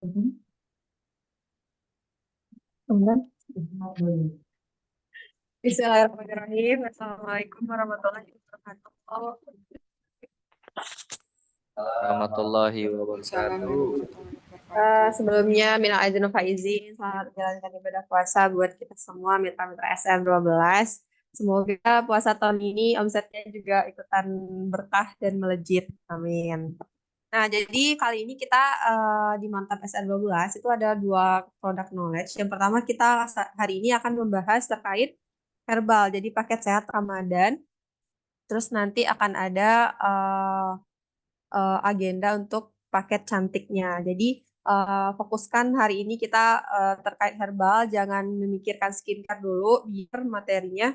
Bismillahirrahmanirrahim. Assalamualaikum warahmatullahi wabarakatuh. Warahmatullahi wabarakatuh. Sebelumnya minal aidin wal faizin, selamat menjalankan ibadah puasa buat kita semua mitra-mitra SM12. Semoga puasa tahun ini omsetnya juga ikutan berkah dan melejit. Amin. Nah, jadi kali ini kita di Mantap SN12 itu ada dua product knowledge. Yang pertama kita hari ini akan membahas terkait herbal, jadi paket sehat Ramadan. Terus nanti akan ada agenda untuk paket cantiknya. Jadi fokuskan hari ini kita terkait herbal, jangan memikirkan skincare dulu, biar materinya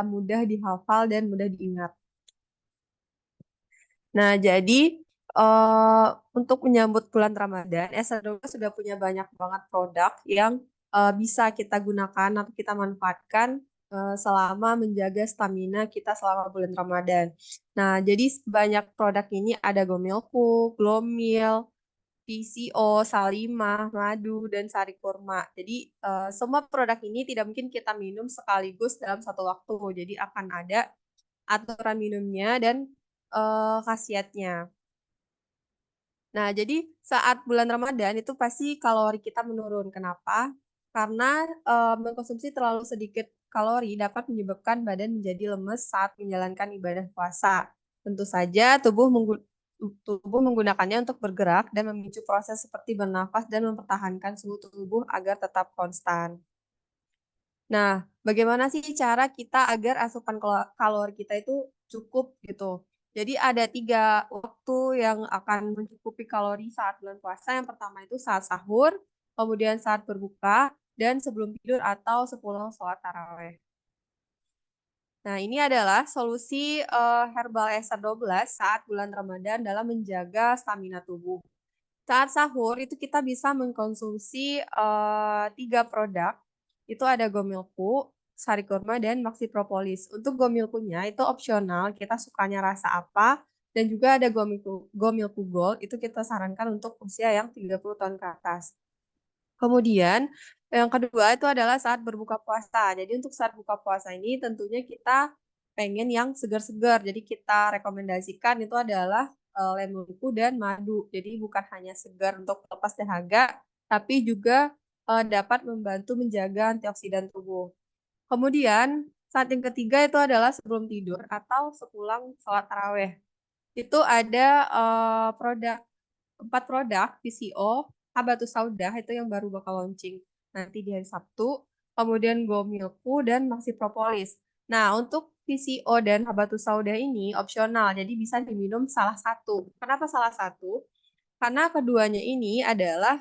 mudah dihafal dan mudah diingat. Nah, jadi eh, untuk menyambut bulan Ramadan, SN12 sudah punya banyak banget produk yang bisa kita gunakan atau kita manfaatkan selama menjaga stamina kita selama bulan Ramadan. Nah, jadi banyak produk ini ada Gomilku, Glomil, PCO, Salimah, Madu, dan Sari Kurma. Jadi semua produk ini tidak mungkin kita minum sekaligus dalam satu waktu. Jadi akan ada aturan minumnya dan khasiatnya. Nah, jadi saat bulan Ramadan itu pasti kalori kita menurun. Kenapa? Karena mengkonsumsi terlalu sedikit kalori dapat menyebabkan badan menjadi lemes saat menjalankan ibadah puasa. Tentu saja tubuh menggunakannya untuk bergerak dan memicu proses seperti bernafas dan mempertahankan suhu tubuh agar tetap konstan. Nah, bagaimana sih cara kita agar asupan kalori kita itu cukup gitu? Jadi ada 3 waktu yang akan mencukupi kalori saat bulan puasa. Yang pertama itu saat sahur, kemudian saat berbuka, dan sebelum tidur atau sepulang sholat taraweh. Nah, ini adalah solusi herbal SR12 saat bulan Ramadan dalam menjaga stamina tubuh. Saat sahur itu kita bisa mengkonsumsi 3 produk. Itu ada Gomilku, Sari Kurma, dan Maxi Propolis. Untuk Gomilkunya itu opsional, kita sukanya rasa apa. Dan juga ada Gomilku Gold, itu kita sarankan untuk usia yang 30 tahun ke atas. Kemudian yang kedua itu adalah saat berbuka puasa. Jadi untuk saat buka puasa ini tentunya kita pengen yang segar-segar. Jadi kita rekomendasikan itu adalah lemonku dan madu. Jadi bukan hanya segar untuk lepas dahaga, tapi juga dapat membantu menjaga antioksidan tubuh. Kemudian saat yang ketiga itu adalah sebelum tidur atau sepulang sholat taraweh. Itu ada 4 produk PCO, Habatus Sauda itu yang baru bakal launching nanti di hari Sabtu. Kemudian Gomilku dan Maxi Propolis. Nah, untuk PCO dan Habatus Sauda ini opsional, jadi bisa diminum salah satu. Kenapa salah satu? Karena keduanya ini adalah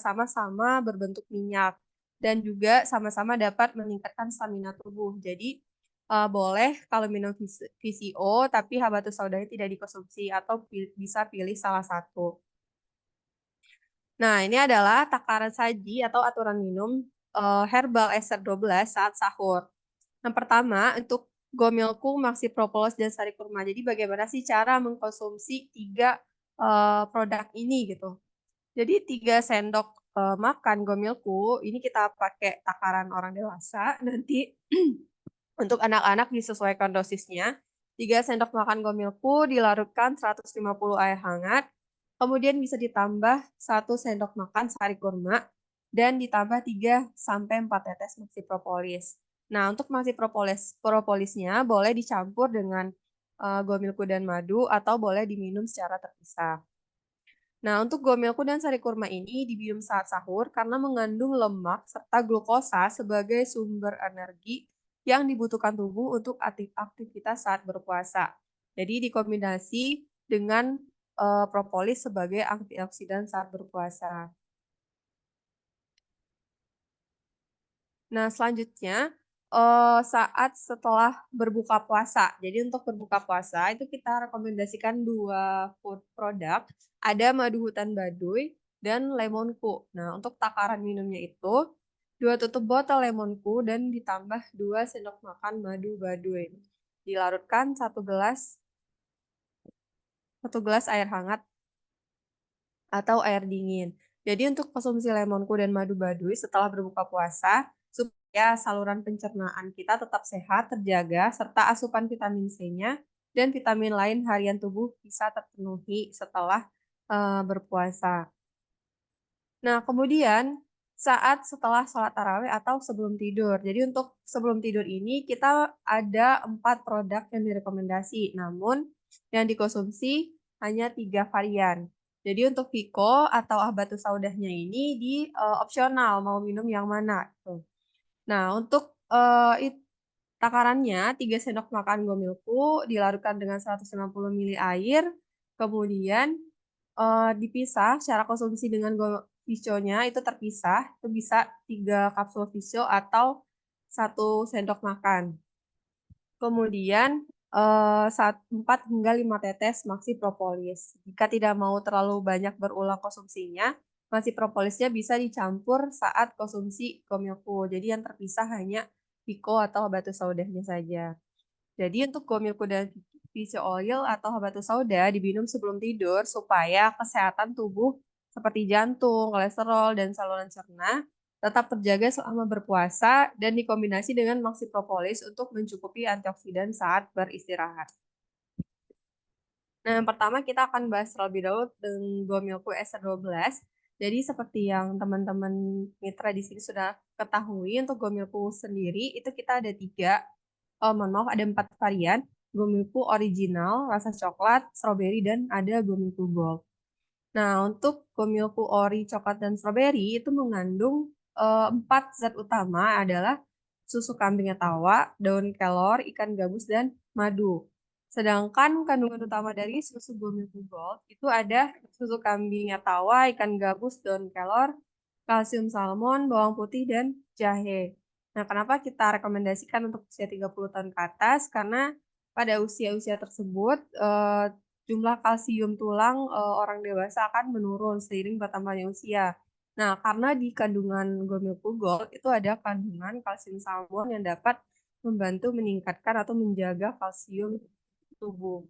sama-sama berbentuk minyak dan juga sama-sama dapat meningkatkan stamina tubuh. Jadi boleh kalau minum VCO, tapi habatus saudari tidak dikonsumsi atau bisa pilih salah satu. Nah, ini adalah takaran saji atau aturan minum herbal SR12 saat sahur. Yang pertama, untuk Gomilku, Maxi Propolis, dan Sari Kurma. Jadi bagaimana sih cara mengkonsumsi 3 produk ini gitu. Jadi 3 sendok makan Gomilku, ini kita pakai takaran orang dewasa. Nanti untuk anak-anak disesuaikan dosisnya. 3 sendok makan Gomilku dilarutkan 150 air hangat. Kemudian bisa ditambah 1 sendok makan sari kurma dan ditambah 3 sampai 4 tetes maxi propolis. Nah, untuk maxi propolisnya boleh dicampur dengan Gomilku dan madu atau boleh diminum secara terpisah. Nah, untuk Gomilku dan sari kurma ini diminum saat sahur karena mengandung lemak serta glukosa sebagai sumber energi yang dibutuhkan tubuh untuk aktivitas saat berpuasa. Jadi dikombinasi dengan propolis sebagai antioksidan saat berpuasa. Nah, selanjutnya saat setelah berbuka puasa. Jadi untuk berbuka puasa itu kita rekomendasikan 2 produk. Ada madu hutan baduy dan lemonku. Nah, untuk takaran minumnya itu 2 tutup botol lemonku dan ditambah 2 sendok makan madu baduy. Dilarutkan 1 gelas air hangat atau air dingin. Jadi untuk konsumsi lemonku dan madu baduy setelah berbuka puasa, supaya saluran pencernaan kita tetap sehat, terjaga, serta asupan vitamin C-nya dan vitamin lain harian tubuh bisa terpenuhi setelah berpuasa. Nah, kemudian setelah sholat tarawih atau sebelum tidur. Jadi untuk sebelum tidur ini kita ada 4 produk yang direkomendasi, namun yang dikonsumsi hanya 3 varian. Jadi untuk Vicko atau Habatus Saudahnya ini opsional mau minum yang mana, gitu. Nah, untuk, takarannya 3 sendok makan Gomilku dilarutkan dengan 150 ml air, kemudian, dipisah secara konsumsi dengan Vicconya itu terpisah, itu bisa 3 kapsul Vicco atau 1 sendok makan. Kemudian, 4 hingga 5 tetes Maxi Propolis. Jika tidak mau terlalu banyak berulang konsumsinya, Maxi Propolisnya bisa dicampur saat konsumsi Gomilku. Jadi yang terpisah hanya Vicko atau Habatus Saudahnya saja. Jadi untuk Gomilku dan Fish Oil atau Habatus Sauda diminum sebelum tidur supaya kesehatan tubuh seperti jantung, kolesterol, dan saluran cerna tetap terjaga selama berpuasa dan dikombinasi dengan Maxi Propolis untuk mencukupi antioksidan saat beristirahat. Nah, yang pertama kita akan bahas terlebih dahulu dengan Gomilku Ester 12. Jadi seperti yang teman-teman mitra di sini sudah ketahui, untuk Gomilku sendiri itu kita ada 3, mohon maaf ada 4 varian. Gomilku original, rasa coklat, strawberry, dan ada Gomilku Gold. Nah, untuk Gomilku Ori coklat dan strawberry itu mengandung 4 zat utama adalah susu kambing tawa, daun kelor, ikan gabus, dan madu. Sedangkan kandungan utama dari susu Gomilku Gold itu ada susu kambing tawa, ikan gabus, daun kelor, kalsium salmon, bawang putih, dan jahe. Nah, kenapa kita rekomendasikan untuk usia 30 tahun ke atas? Karena pada usia-usia tersebut, jumlah kalsium tulang orang dewasa akan menurun seiring bertambahnya usia. Nah, karena di kandungan Gomilku Gold itu ada kandungan kalsium salmon yang dapat membantu meningkatkan atau menjaga kalsium tubuh.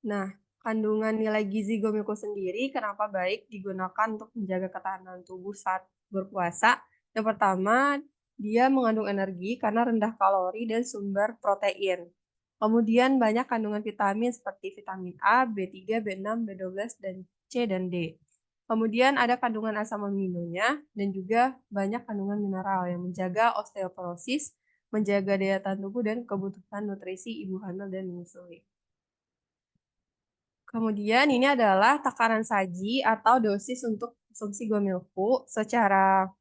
Nah, kandungan nilai gizi Gomilku sendiri kenapa baik digunakan untuk menjaga ketahanan tubuh saat berpuasa? Yang pertama, dia mengandung energi karena rendah kalori dan sumber protein. Kemudian banyak kandungan vitamin seperti vitamin A, B3, B6, B12, dan C dan D. Kemudian ada kandungan asam aminonya dan juga banyak kandungan mineral yang menjaga osteoporosis, menjaga daya tahan tubuh dan kebutuhan nutrisi ibu hamil dan menyusui. Kemudian ini adalah takaran saji atau dosis untuk konsumsi Gomilku secara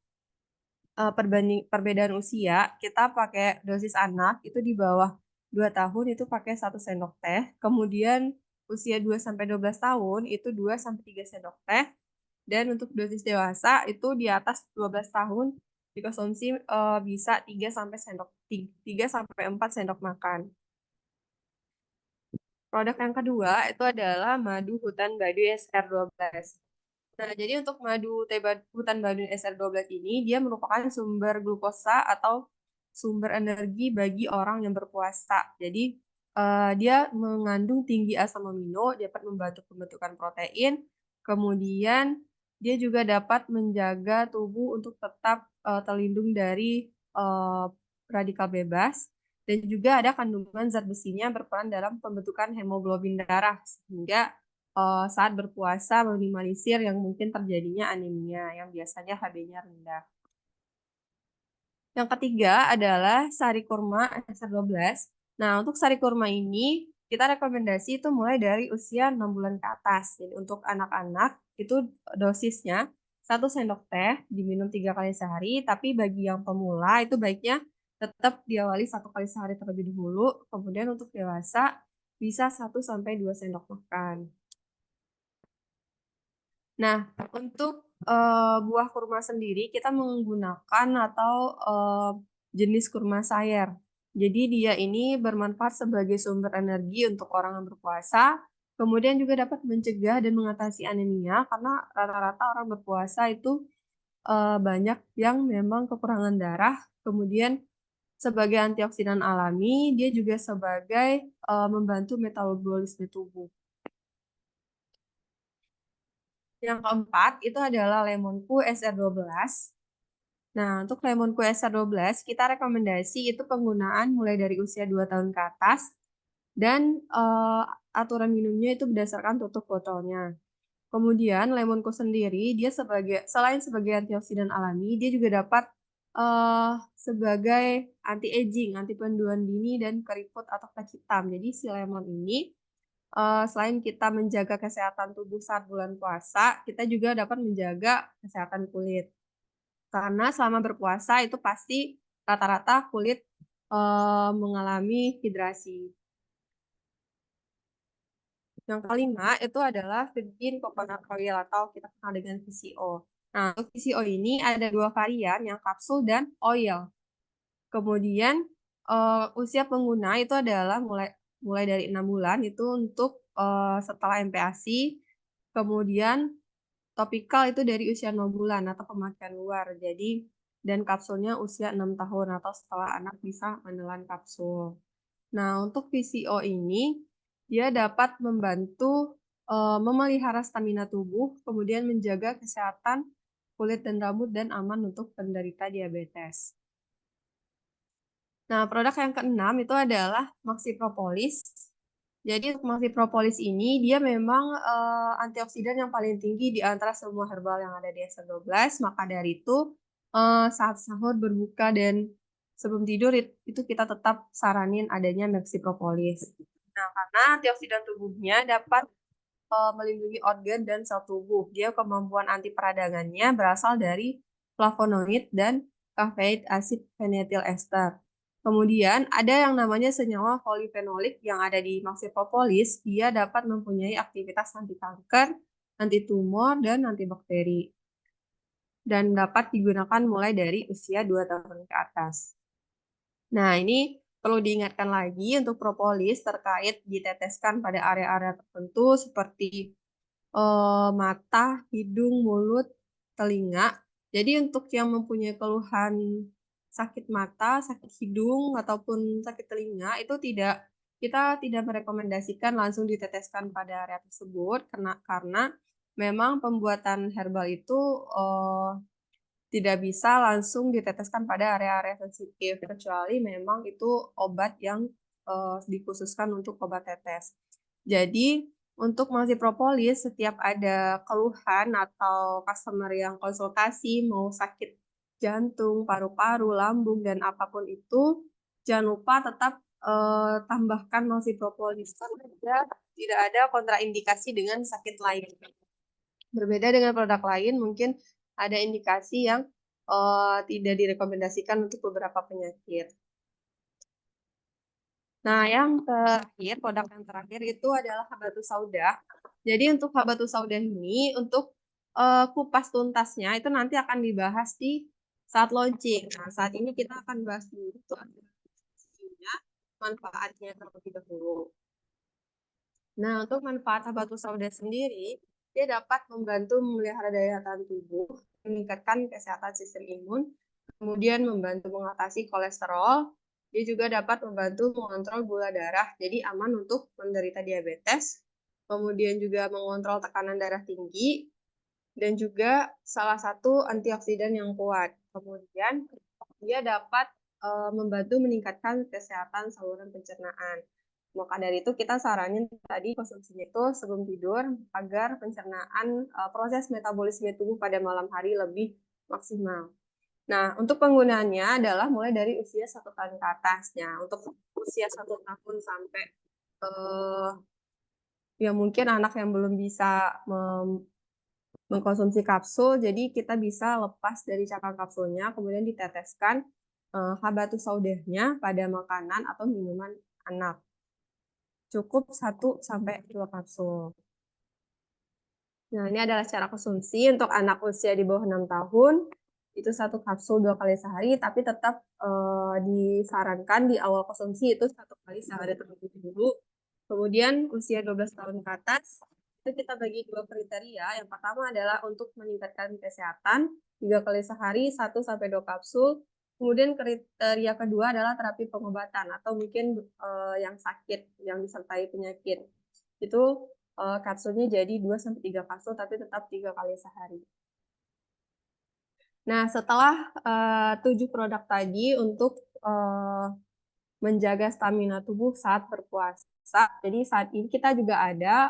perbedaan usia. Kita pakai dosis anak itu di bawah 2 tahun itu pakai 1 sendok teh. Kemudian usia 2 sampai 12 tahun itu 2 sampai 3 sendok teh. Dan untuk dosis dewasa itu di atas 12 tahun dikonsumsi bisa 3 sampai 4 sendok makan. Produk yang kedua itu adalah madu hutan baduy SR12. Nah, jadi untuk hutan baduy SR12 ini, dia merupakan sumber glukosa atau sumber energi bagi orang yang berpuasa. Jadi, dia mengandung tinggi asam amino, dapat membantu pembentukan protein, kemudian dia juga dapat menjaga tubuh untuk tetap terlindung dari radikal bebas, dan juga ada kandungan zat besinya berperan dalam pembentukan hemoglobin darah, sehingga saat berpuasa meminimalisir yang mungkin terjadinya anemia yang biasanya HB-nya rendah. Yang ketiga adalah sari kurma SR12. Nah, untuk sari kurma ini kita rekomendasi itu mulai dari usia 6 bulan ke atas. Jadi untuk anak-anak itu dosisnya 1 sendok teh diminum 3 kali sehari, tapi bagi yang pemula itu baiknya tetap diawali 1 kali sehari terlebih dahulu, kemudian untuk dewasa bisa 1 sampai 2 sendok makan. Nah, untuk buah kurma sendiri kita menggunakan atau jenis kurma sayur. Jadi dia ini bermanfaat sebagai sumber energi untuk orang yang berpuasa, kemudian juga dapat mencegah dan mengatasi anemia karena rata-rata orang berpuasa itu banyak yang memang kekurangan darah, kemudian sebagai antioksidan alami, dia juga sebagai membantu metabolisme tubuh. Yang keempat itu adalah Lemonku SR12. Nah, untuk Lemonku SR12, kita rekomendasi itu penggunaan mulai dari usia 2 tahun ke atas, dan aturan minumnya itu berdasarkan tutup botolnya. Kemudian Lemonku sendiri, dia selain sebagai antioksidan alami, dia juga dapat sebagai anti-aging, anti penduan dini, dan keriput atau kulit hitam. Jadi si lemon ini selain kita menjaga kesehatan tubuh saat bulan puasa, kita juga dapat menjaga kesehatan kulit. Karena selama berpuasa itu pasti rata-rata kulit mengalami hidrasi. Yang kelima itu adalah virgin coconut oil atau kita kenal dengan VCO. Nah, untuk VCO ini ada 2 varian, yang kapsul dan oil. Kemudian usia pengguna itu adalah mulai dari 6 bulan itu untuk setelah MPASI. Kemudian topikal itu dari usia 0 bulan atau pemakaian luar. Jadi dan kapsulnya usia 6 tahun atau setelah anak bisa menelan kapsul. Nah, untuk VCO ini dia dapat membantu memelihara stamina tubuh, kemudian menjaga kesehatan kulit dan rambut, dan aman untuk penderita diabetes. Nah, produk yang keenam itu adalah Maxi Propolis. Jadi untuk Maxi Propolis ini dia memang antioksidan yang paling tinggi di antara semua herbal yang ada di SR12. Maka dari itu saat sahur, berbuka, dan sebelum tidur itu kita tetap saranin adanya Maxi Propolis. Nah, karena antioksidan tubuhnya dapat melindungi organ dan sel tubuh. Dia kemampuan anti peradangannya berasal dari flavonoid dan caffeic acid phenylethyl ester. Kemudian ada yang namanya senyawa polifenolik yang ada di Maxi Propolis. Dia dapat mempunyai aktivitas anti kanker, anti tumor, dan antibakteri. Dan dapat digunakan mulai dari usia 2 tahun ke atas. Nah, ini perlu diingatkan lagi untuk propolis terkait diteteskan pada area-area tertentu seperti mata, hidung, mulut, telinga. Jadi untuk yang mempunyai keluhan sakit mata, sakit hidung, ataupun sakit telinga, itu kita tidak merekomendasikan langsung diteteskan pada area tersebut karena memang pembuatan herbal itu tidak bisa langsung diteteskan pada area-area sensitif, kecuali memang itu obat yang dikhususkan untuk obat tetes. Jadi untuk Maxi Propolis, setiap ada keluhan atau customer yang konsultasi mau sakit jantung, paru-paru, lambung, dan apapun itu, jangan lupa tetap tambahkan Maxi Propolis karena tidak ada kontraindikasi dengan sakit lain. Berbeda dengan produk lain, mungkin ada indikasi yang tidak direkomendasikan untuk beberapa penyakit. Nah, produk yang terakhir itu adalah Habatus Sauda. Jadi untuk Habatus Sauda ini, untuk kupas tuntasnya itu nanti akan dibahas di saat launching. Nah, saat ini kita akan bahas dulu itu manfaatnya terlebih dahulu. Nah, untuk manfaat Habatus Sauda sendiri, dia dapat membantu memelihara daya tahan tubuh, meningkatkan kesehatan sistem imun, kemudian membantu mengatasi kolesterol. Dia juga dapat membantu mengontrol gula darah, jadi aman untuk menderita diabetes. Kemudian juga mengontrol tekanan darah tinggi, dan juga salah satu antioksidan yang kuat. Kemudian dia dapat membantu meningkatkan kesehatan saluran pencernaan. Maka dari itu kita saranin tadi konsumsinya itu sebelum tidur agar pencernaan proses metabolisme tubuh pada malam hari lebih maksimal. Nah, untuk penggunaannya adalah mulai dari usia 1 tahun ke atasnya. Untuk usia 1 tahun sampai ya mungkin anak yang belum bisa mengkonsumsi kapsul, jadi kita bisa lepas dari cangkang kapsulnya, kemudian diteteskan Habatus Saudanya pada makanan atau minuman anak. Cukup 1-2 kapsul. Nah, ini adalah cara konsumsi untuk anak usia di bawah 6 tahun. Itu 1 kapsul 2 kali sehari, tapi tetap disarankan di awal konsumsi itu 1 kali sehari terlebih dahulu. Kemudian usia 12 tahun ke atas, itu kita bagi 2 kriteria. Yang pertama adalah untuk meningkatkan kesehatan, 3 kali sehari, 1-2 kapsul. Kemudian kriteria kedua adalah terapi pengobatan atau mungkin yang sakit, yang disertai penyakit. Itu kapsulnya jadi 2-3 kapsul, tapi tetap 3 kali sehari. Nah, setelah 7 produk tadi untuk menjaga stamina tubuh saat berpuasa. Jadi saat ini kita juga ada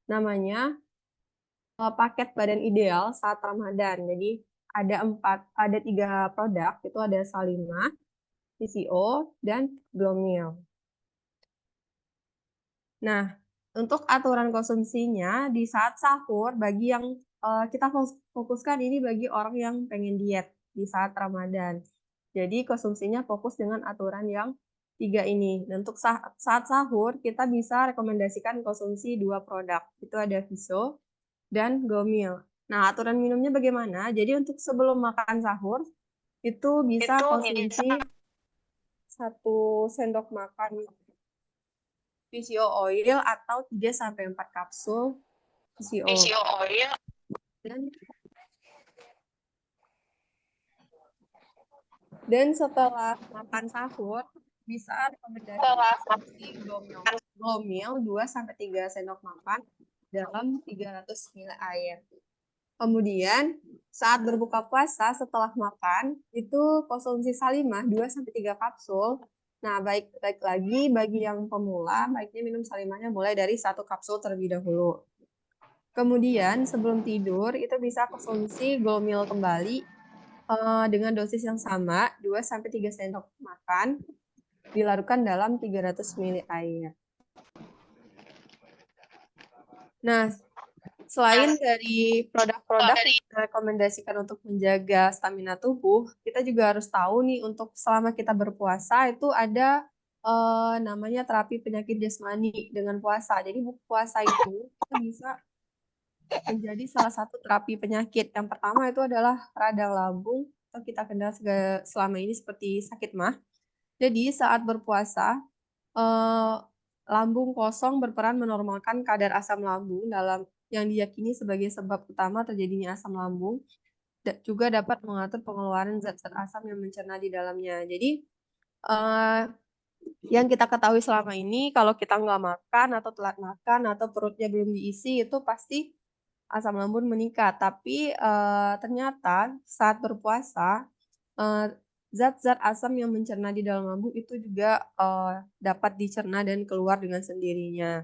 namanya paket badan ideal saat Ramadan. Jadi ada 3 produk, itu ada Salimah, PCO, dan Glomil. Nah, untuk aturan konsumsinya di saat sahur bagi yang kita fokuskan ini bagi orang yang pengen diet di saat Ramadan. Jadi konsumsinya fokus dengan aturan yang 3 ini. Dan untuk saat sahur kita bisa rekomendasikan konsumsi 2 produk. Itu ada Viso dan Gomil. Nah, aturan minumnya bagaimana? Jadi untuk sebelum makan sahur itu bisa konsumsi 1 sendok makan PCO oil atau 3-4 kapsul PCO. oil. Dan setelah makan sahur bisa rekomendasi Glomil 2-3 sendok makan dalam 300 ml air. Kemudian saat berbuka puasa setelah makan itu konsumsi Salimah 2-3 kapsul. Nah, baik lagi bagi yang pemula, baiknya minum Salimahnya mulai dari 1 kapsul terlebih dahulu. Kemudian sebelum tidur itu bisa konsumsi Glomil kembali dengan dosis yang sama, 2-3 sendok makan, dilarutkan dalam 300 ml air. Nah, selain dari produk-produk yang direkomendasikan untuk menjaga stamina tubuh, kita juga harus tahu nih untuk selama kita berpuasa itu ada namanya terapi penyakit jasmani dengan puasa. Jadi puasa itu kita bisa menjadi salah satu terapi penyakit. Yang pertama itu adalah radang lambung atau kita kenal selama ini seperti sakit mah. Jadi saat berpuasa lambung kosong berperan menormalkan kadar asam lambung dalam yang diyakini sebagai sebab utama terjadinya asam lambung, juga dapat mengatur pengeluaran zat-zat asam yang mencerna di dalamnya. Jadi yang kita ketahui selama ini kalau kita nggak makan atau telat makan atau perutnya belum diisi itu pasti asam lambung meningkat. Tapi ternyata saat berpuasa zat-zat asam yang mencerna di dalam lambung itu juga dapat dicerna dan keluar dengan sendirinya.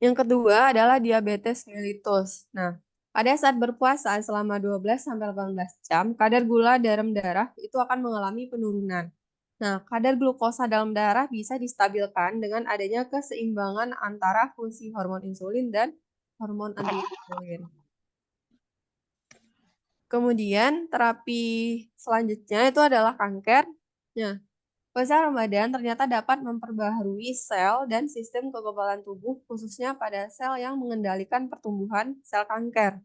Yang kedua adalah diabetes mellitus. Nah, pada saat berpuasa selama 12-18 jam, kadar gula dalam darah itu akan mengalami penurunan. Nah, kadar glukosa dalam darah bisa distabilkan dengan adanya keseimbangan antara fungsi hormon insulin dan hormon anti-insulin. Kemudian terapi selanjutnya itu adalah kanker. Nah, puasa Ramadan ternyata dapat memperbaharui sel dan sistem kekebalan tubuh khususnya pada sel yang mengendalikan pertumbuhan sel kanker.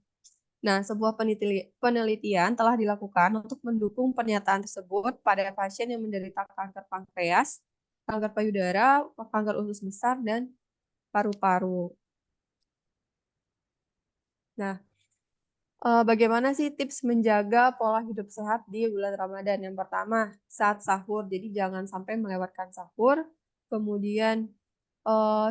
Nah, sebuah penelitian telah dilakukan untuk mendukung pernyataan tersebut pada pasien yang menderita kanker pankreas, kanker payudara, kanker usus besar, dan paru-paru. Nah, bagaimana sih tips menjaga pola hidup sehat di bulan Ramadan? Yang pertama, saat sahur. Jadi jangan sampai melewatkan sahur. Kemudian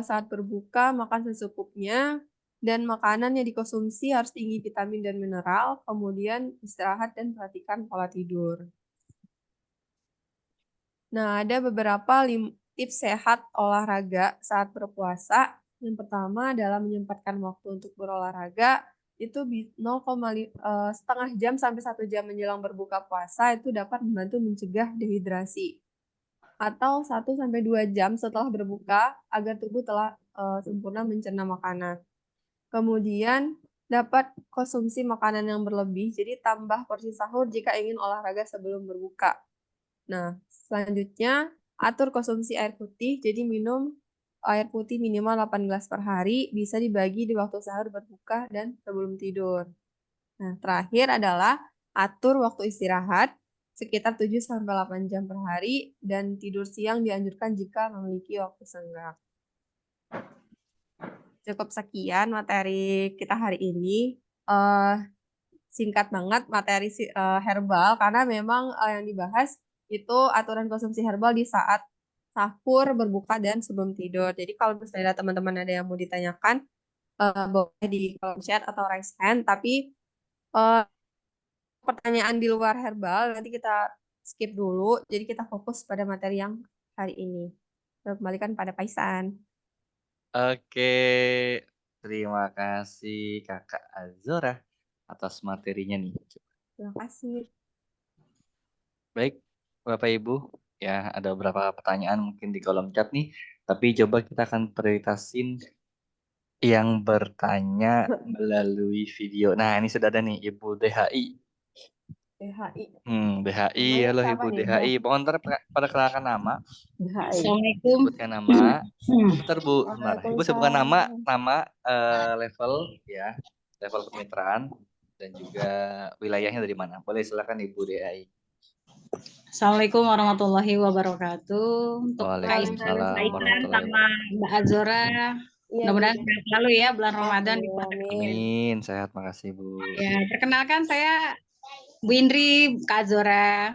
saat berbuka makan secukupnya. Dan makanan yang dikonsumsi harus tinggi vitamin dan mineral. Kemudian istirahat dan perhatikan pola tidur. Nah, ada beberapa tips sehat olahraga saat berpuasa. Yang pertama adalah menyempatkan waktu untuk berolahraga itu setengah jam sampai 1 jam menjelang berbuka puasa itu dapat membantu mencegah dehidrasi. Atau 1-2 jam setelah berbuka agar tubuh telah sempurna mencerna makanan. Kemudian dapat konsumsi makanan yang berlebih, jadi tambah porsi sahur jika ingin olahraga sebelum berbuka. Nah, selanjutnya atur konsumsi air putih, jadi minum air putih minimal 8 gelas per hari, bisa dibagi di waktu sahur, berbuka, dan sebelum tidur. Nah, terakhir adalah atur waktu istirahat sekitar 7-8 jam per hari, dan tidur siang dianjurkan jika memiliki waktu senggang. Cukup sekian materi kita hari ini. Singkat banget materi herbal, karena memang yang dibahas itu aturan konsumsi herbal di saat sahur, berbuka, dan sebelum tidur. Jadi kalau misalnya teman-teman ada yang mau ditanyakan, boleh di kolom chat atau raise hand. Tapi eh, pertanyaan di luar herbal nanti kita skip dulu. Jadi kita fokus pada materi yang hari ini. Kita kembalikan pada Paisan. Oke, terima kasih Kakak Azora atas materinya nih. Terima kasih. Baik, Bapak Ibu, ya ada beberapa pertanyaan mungkin di kolom chat nih, tapi coba kita akan prioritasin yang bertanya melalui video. Nah, ini sudah ada nih Ibu DHI. DHI. DHI, Namanya halo siapa Ibu nih? DHI. Mohon perkenalkan nama, DHI. Assalamualaikum. sebutkan nama. Bentar Bu, bentar. Ibu sebutkan nama, Waalaikumsalam. level ya, level kemitraan dan juga wilayahnya dari mana. Boleh silakan Ibu DHI. Assalamualaikum warahmatullahi wabarakatuh. Untuk Waalaikumsalam Paisan warahmatullahi sama Mbak Azora, Iya, mudah-mudahan Bu. sehat selalu ya bulan Ramadan di Amin. Amin, sehat, makasih Bu. Ya, perkenalkan saya Bu Indri, Kak Azora.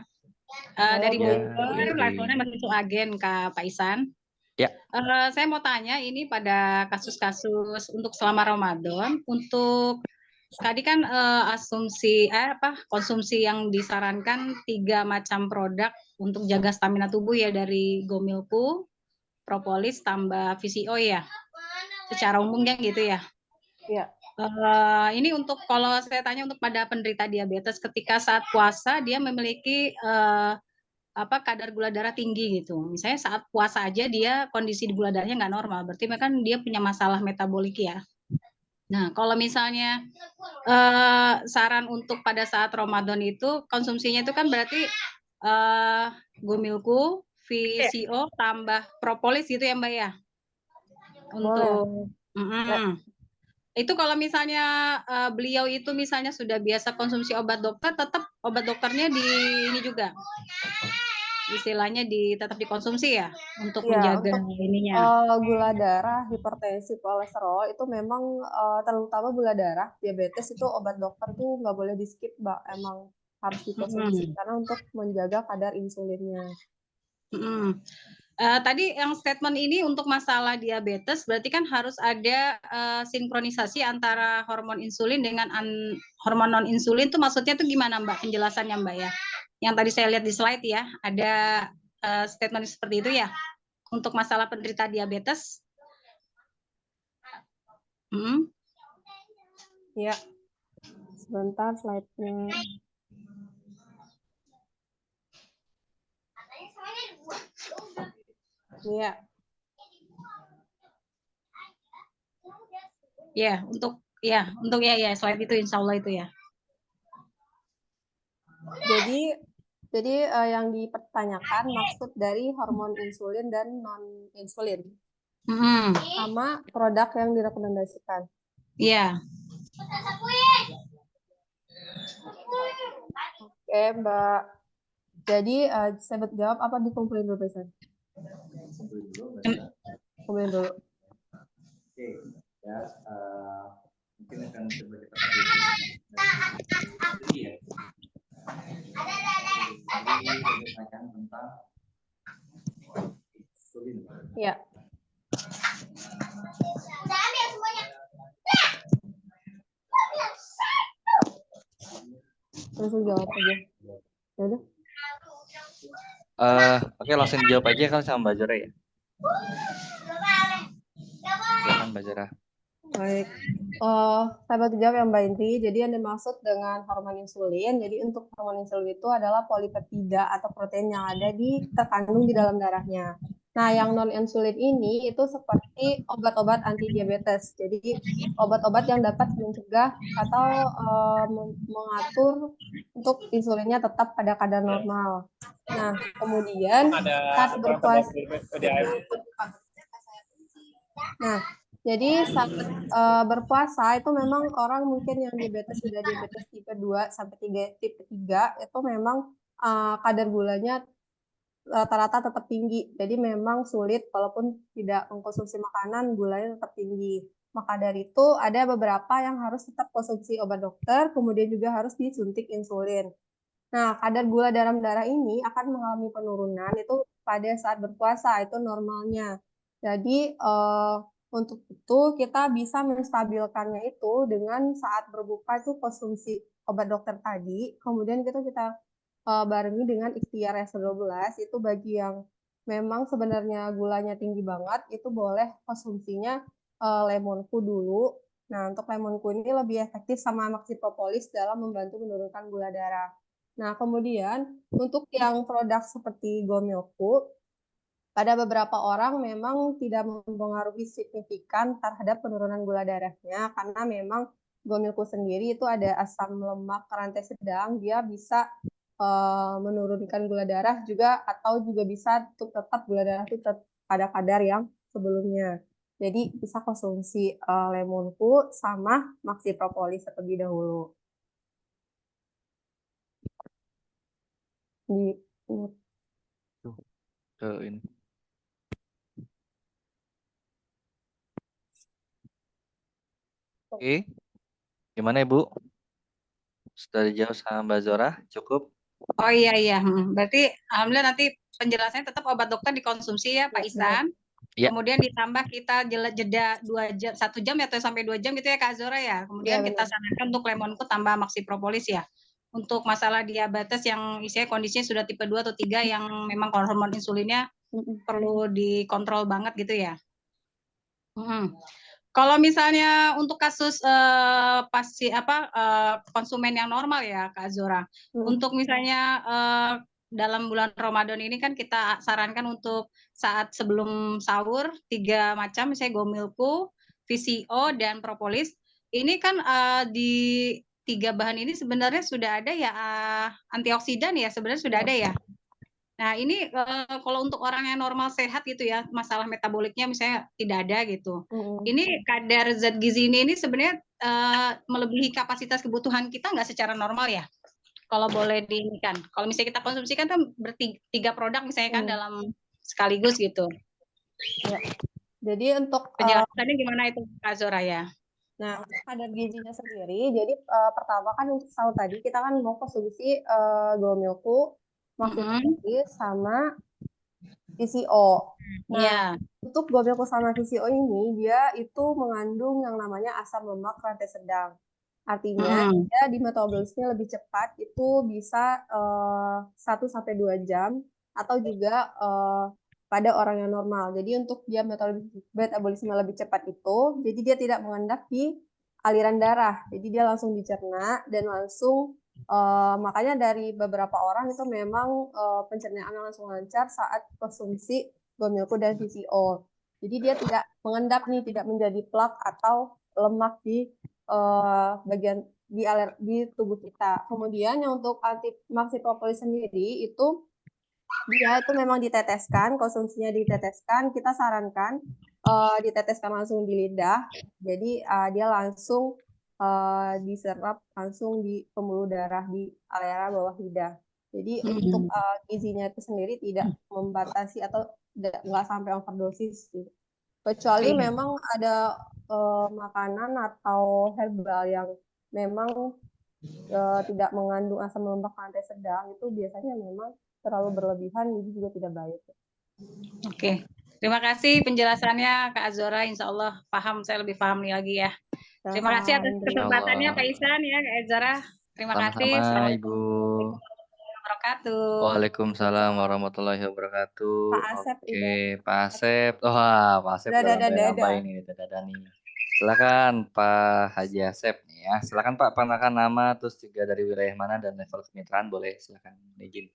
Dari Bu Ya, Bogor, Bu Indri. levelnya masih agen Kak Paisan. Ya. Saya mau tanya ini pada kasus-kasus untuk selama Ramadan, untuk tadi kan konsumsi yang disarankan 3 macam produk untuk jaga stamina tubuh ya, dari Gomilku, propolis tambah VCO ya. Secara umumnya gitu ya. Iya. Ini untuk kalau saya tanya untuk pada penderita diabetes ketika saat puasa dia memiliki kadar gula darah tinggi gitu. Misalnya saat puasa aja dia kondisi gula darahnya nggak normal, berarti kan dia punya masalah metabolik ya. Nah, kalau misalnya saran untuk pada saat Ramadan itu konsumsinya itu kan berarti Gomilku, VCO tambah propolis gitu ya Mbak ya. Untuk itu kalau misalnya beliau itu misalnya sudah biasa konsumsi obat dokter, tetap obat dokternya di ini juga. Istilahnya tetap dikonsumsi ya untuk menjaga untuk ininya. gula darah, hipertensi, kolesterol itu memang terutama gula darah, diabetes itu obat dokter tuh nggak boleh di skip, Mbak. Emang harus dikonsumsi karena untuk menjaga kadar insulinnya. Tadi yang statement ini untuk masalah diabetes berarti kan harus ada sinkronisasi antara hormon insulin dengan hormon non insulin, itu maksudnya tuh gimana Mbak penjelasannya Mbak ya? Yang tadi saya lihat di slide ya, ada statement seperti itu ya untuk masalah penderita diabetes. Ya, sebentar slide-nya. Iya. Ya, untuk slide itu insya Allah itu ya. Jadi yang dipertanyakan maksud dari hormon insulin dan non insulin, sama produk yang direkomendasikan. Iya. Oke, Mbak. Jadi saya jawab apa dikumpulin dulu, Pesan? Kumpulin dulu. Oke, ya mungkin akan coba kita ya. Pertanyaan tentang insulin. Iya. Langsung jawab aja. Ya udah. Oke, langsung dijawab aja kan sama Mbak Zora ya. Silakan Mbak Zora. Baik. Saya bantu jawab ya Mbak Indri. Jadi yang dimaksud dengan hormon insulin, jadi untuk hormon insulin itu adalah polipeptida atau protein yang ada terkandung di dalam darahnya. Nah, yang non insulin ini itu seperti obat-obat anti diabetes. Jadi obat-obat yang dapat mencegah atau mengatur untuk insulinnya tetap pada kadar normal. Nah, kemudian saat berpuasa. Nah, jadi saat berpuasa itu memang orang mungkin yang diabetes sudah diabetes tipe 2 sampai tipe 3 itu memang kadar gulanya rata-rata tetap tinggi. Jadi memang sulit walaupun tidak mengkonsumsi makanan, gulanya tetap tinggi. Maka dari itu ada beberapa yang harus tetap konsumsi obat dokter, kemudian juga harus disuntik insulin. Nah, kadar gula dalam darah ini akan mengalami penurunan itu pada saat berpuasa, itu normalnya. Jadi untuk itu kita bisa menstabilkannya itu dengan saat berbuka itu konsumsi obat dokter tadi, kemudian kita barengi dengan ikhtiar S12 itu bagi yang memang sebenarnya gulanya tinggi banget, itu boleh konsumsinya lemonku dulu. Nah, untuk lemonku ini lebih efektif sama Maxi Propolis dalam membantu menurunkan gula darah. Nah, kemudian untuk yang produk seperti Gomilku, pada beberapa orang memang tidak mempengaruhi signifikan terhadap penurunan gula darahnya karena memang Gomilku sendiri itu ada asam lemak rantai sedang, dia bisa menurunkan gula darah juga atau juga bisa untuk tetap gula darah itu pada kadar yang sebelumnya. Jadi bisa konsumsi lemonku sama Maxi Propolis terlebih dahulu. Di, Tuh, ke ini. Oke, gimana Ibu? Sudah dijawab sama Mbak Zora? Cukup? Oh iya. Berarti alhamdulillah nanti penjelasannya tetap obat dokter dikonsumsi ya Pak Ihsan. Ya. Kemudian ditambah kita jeda 2 jam, 1 jam atau sampai 2 jam gitu ya Kak Zora ya. Kemudian Ya, kita benar. sarankan untuk lemonku tambah Maxi Propolis ya. Untuk masalah diabetes yang isinya kondisinya sudah tipe 2 atau 3 yang memang hormon insulinnya perlu dikontrol banget gitu ya. Kalau misalnya untuk kasus konsumen yang normal ya Kak Zora, untuk misalnya dalam bulan Ramadan ini kan kita sarankan untuk saat sebelum sahur 3 macam, misalnya Gomilku, VCO, dan Propolis. Ini kan di 3 bahan ini sebenarnya sudah ada ya antioksidan ya, sebenarnya sudah ada ya. Nah ini kalau untuk orang yang normal sehat gitu ya, masalah metaboliknya misalnya tidak ada gitu. Ini kadar zat gizi ini sebenarnya melebihi kapasitas kebutuhan kita nggak secara normal ya? Kalau boleh diinginkan. Kalau misalnya kita konsumsikan kan bertiga produk misalnya kan dalam sekaligus gitu. Ya. Jadi untuk penjelasannya gimana itu Kak Zora ya? Nah, untuk kadar gizinya sendiri, jadi pertama kan untuk sahur tadi kita kan mau konsumsi Gomilku, Maxi Propolis, sama VCO. Nah, untuk Gomilku sama VCO ini, dia itu mengandung yang namanya asam lemak rantai sedang. Artinya, dia di metabolisme lebih cepat, itu bisa 1-2 jam, atau juga pada orang yang normal. Jadi untuk dia metabolisme lebih cepat itu, jadi dia tidak mengendap di aliran darah. Jadi dia langsung dicerna dan langsung makanya dari beberapa orang itu memang pencernaannya langsung lancar saat konsumsi Gomilku dan VCO. Jadi dia tidak mengendap nih, tidak menjadi plak atau lemak di bagian di tubuh kita. Kemudian yang untuk Maxi Propolis sendiri itu dia itu memang diteteskan, konsumsinya diteteskan. Kita sarankan diteteskan langsung di lidah. Jadi dia langsung diserap langsung di pembuluh darah di area bawah lidah. Jadi untuk gizinya itu sendiri tidak membatasi atau nggak sampai overdosis gitu. Kecuali memang ada makanan atau herbal yang memang tidak mengandung asam lemak rantai sedang, itu biasanya memang terlalu berlebihan, jadi juga tidak baik. Oke, terima kasih penjelasannya Kak Azora. Insya Allah paham, saya lebih paham lagi ya. Terima kasih atas kesempatannya Pak Ihsan ya Kak Azora. Terima kasih. Sama-sama Ibu. Waalaikumsalam warahmatullahi wabarakatuh. Pak Asep, Oke, Pak Asep. Wah, Pak Asep udah nambah ini nih. Silakan Pak Haji Asep nih ya. Silakan Pak, panahkan nama terus juga dari wilayah mana dan level kemitraan boleh. Silakan izin.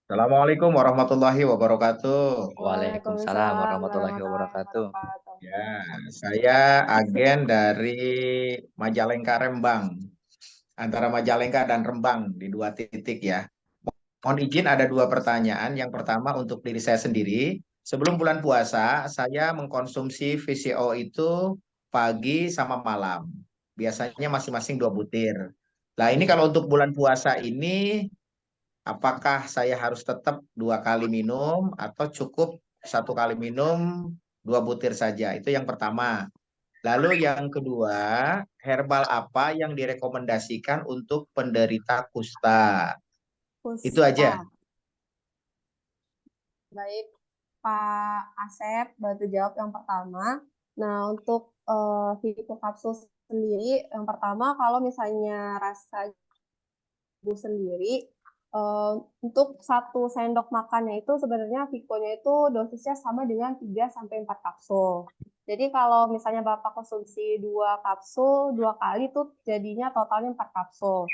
Assalamualaikum warahmatullahi wabarakatuh. Waalaikumsalam warahmatullahi wabarakatuh. Ya, saya agen dari Majalengka Rembang. Antara Majalengka dan Rembang di 2 titik ya. Mohon izin ada 2 pertanyaan. Yang pertama untuk diri saya sendiri. Sebelum bulan puasa, saya mengkonsumsi VCO itu pagi sama malam. Biasanya masing-masing 2 butir. Nah ini kalau untuk bulan puasa ini, apakah saya harus tetap 2 kali minum atau cukup 1 kali minum 2 butir saja? Itu yang pertama. Lalu yang kedua, herbal apa yang direkomendasikan untuk penderita kusta? Itu aja. Baik, Pak Asep, bantu jawab yang pertama. Nah, untuk Vico kapsul sendiri, yang pertama kalau misalnya rasa ibu sendiri, untuk 1 sendok makannya itu sebenarnya Viconya itu dosisnya sama dengan 3-4 kapsul. Jadi kalau misalnya Bapak konsumsi 2 kapsul, 2 kali tuh jadinya totalnya 4 kapsul.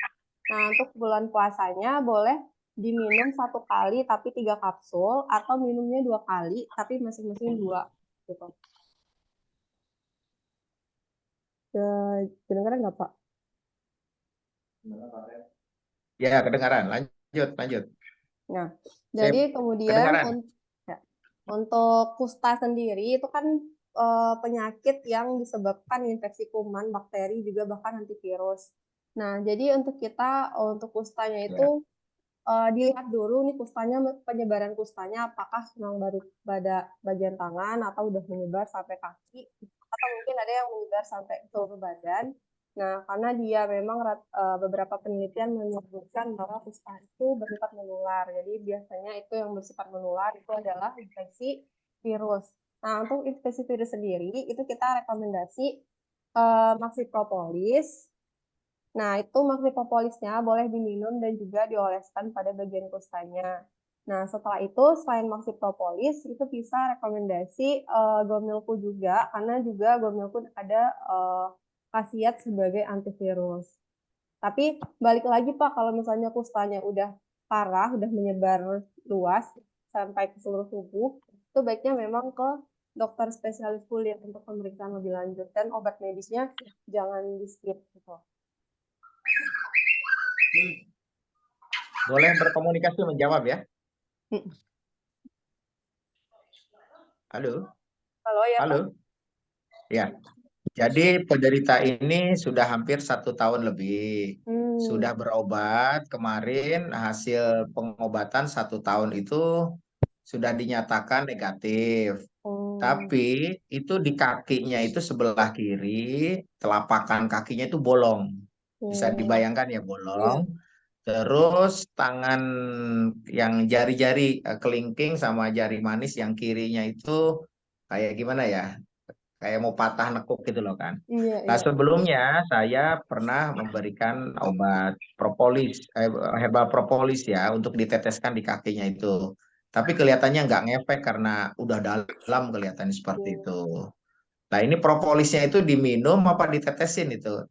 Nah, untuk bulan puasanya boleh diminum 1 kali tapi 3 kapsul atau minumnya 2 kali tapi masing-masing 2 gitu. Kedengeran nggak, Pak? Ya, kedengaran. Lanjut. Nah, Saya jadi kemudian kedengaran. ya, untuk kusta sendiri itu kan penyakit yang disebabkan infeksi kuman, bakteri, juga bahkan antivirus. Nah, jadi untuk kita, untuk kustanya Ya. itu dilihat dulu nih kustanya, penyebaran kustanya apakah memang baru pada bagian tangan atau udah menyebar sampai kaki, atau mungkin ada yang menyebar sampai seluruh badan. Nah, karena dia memang beberapa penelitian menyebutkan bahwa kusta itu bersifat menular. Jadi biasanya itu yang bersifat menular itu adalah infeksi virus. Nah, untuk infeksi virus sendiri itu kita rekomendasi Maxi Propolis. Nah, itu Maxi Propolisnya boleh diminum dan juga dioleskan pada bagian kustanya. Nah, setelah itu selain Maxi Propolis itu bisa rekomendasi Gomilku juga, karena juga Gomilku ada khasiat sebagai antivirus. Tapi balik lagi Pak, kalau misalnya kustanya udah parah, udah menyebar luas sampai ke seluruh tubuh, itu baiknya memang ke dokter spesialis kulit untuk pemeriksaan lebih lanjut, dan obat medisnya jangan di skip gitu. Boleh berkomunikasi menjawab ya. Halo. Halo ya Pak? Halo. Ya. Jadi penderita ini sudah hampir 1 tahun lebih. Sudah berobat. Kemarin hasil pengobatan 1 tahun itu sudah dinyatakan negatif. Tapi itu di kakinya itu sebelah kiri, telapakan kakinya itu bolong. Bisa dibayangkan ya, bolong. Terus tangan yang jari-jari kelingking sama jari manis yang kirinya itu kayak gimana ya? Kayak mau patah nekuk gitu loh kan. Nah, sebelumnya saya pernah memberikan obat propolis, herbal propolis ya, untuk diteteskan di kakinya itu. Tapi kelihatannya nggak ngefek karena udah dalam kelihatan seperti itu. Nah, ini propolisnya itu diminum apa ditetesin itu?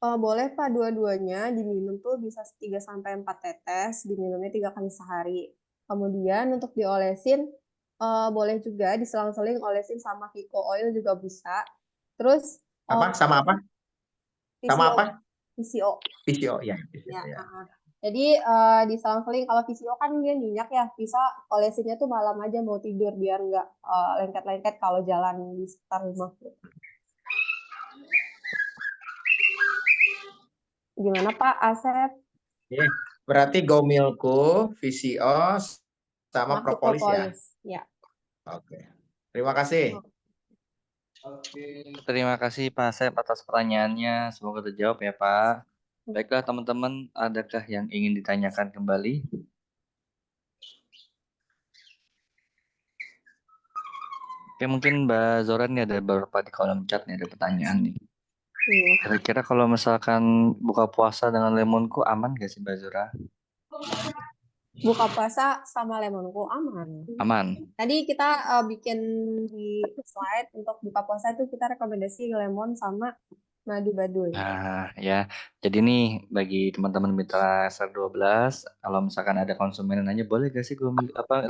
Boleh Pak, dua-duanya diminum tuh bisa 3-4 tetes, diminumnya 3 kali sehari. Kemudian untuk diolesin, boleh juga diselang-seling olesin sama Vico Oil juga bisa. Terus Apa? Sama apa? Sama PCO, apa? PCO. PCO ya. Ya, jadi diselang-seling, kalau PCO kan dia minyak ya, bisa olesinnya tuh malam aja mau tidur biar nggak lengket-lengket kalau jalan di sekitar rumah. Gimana Pak Asep? Berarti Gomilko, VCO, sama Maxi propolis ya. Ya. Oke. Terima kasih. Terima kasih Pak Asep atas pertanyaannya. Semoga terjawab ya Pak. Baiklah teman-teman, adakah yang ingin ditanyakan kembali? Oke, mungkin Mbak Zora nih ada beberapa di kolom chat nih, ada pertanyaan nih. Kira-kira kalau misalkan buka puasa dengan lemonku aman gak sih Mbak Zora? Buka puasa sama lemonku aman. Aman. Tadi kita bikin di slide untuk buka puasa itu kita rekomendasi lemon sama madu baduy. Nah, ya. Jadi nih bagi teman-teman mitra SR12, kalau misalkan ada konsumen yang nanya, boleh gak sih gue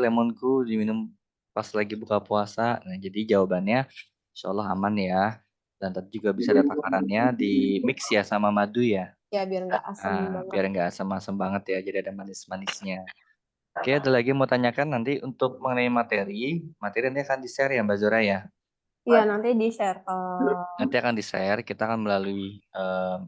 lemonku diminum pas lagi buka puasa? Nah, jadi jawabannya insya Allah aman ya. Dan tadi juga bisa ada takarannya di mix ya sama madu ya. Ya, biar nggak asam banget. Biar nggak asam-asam banget ya, jadi ada manis-manisnya. Oke, ada lagi mau tanyakan nanti untuk mengenai materi nanti akan di-share ya Mbak Zora ya? Iya, nanti di-share. Nanti akan di-share, kita akan melalui